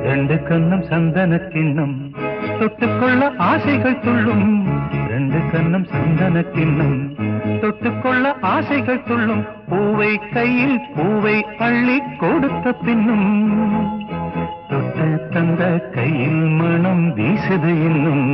ரெண்டு கண்ணம் சந்தன கிண்ணம் தொட்டுக்கொள்ள ஆசைகள் துள்ளும். ரெண்டு கண்ணம் சந்தன கிண்ணம் தொட்டுக்கொள்ள ஆசைகள் துள்ளும். பூவை கையில் பூவை அள்ளி கொடுத்த பின்னும் தொட்டு தந்த கையில் மனம் வீசுது இன்னும்.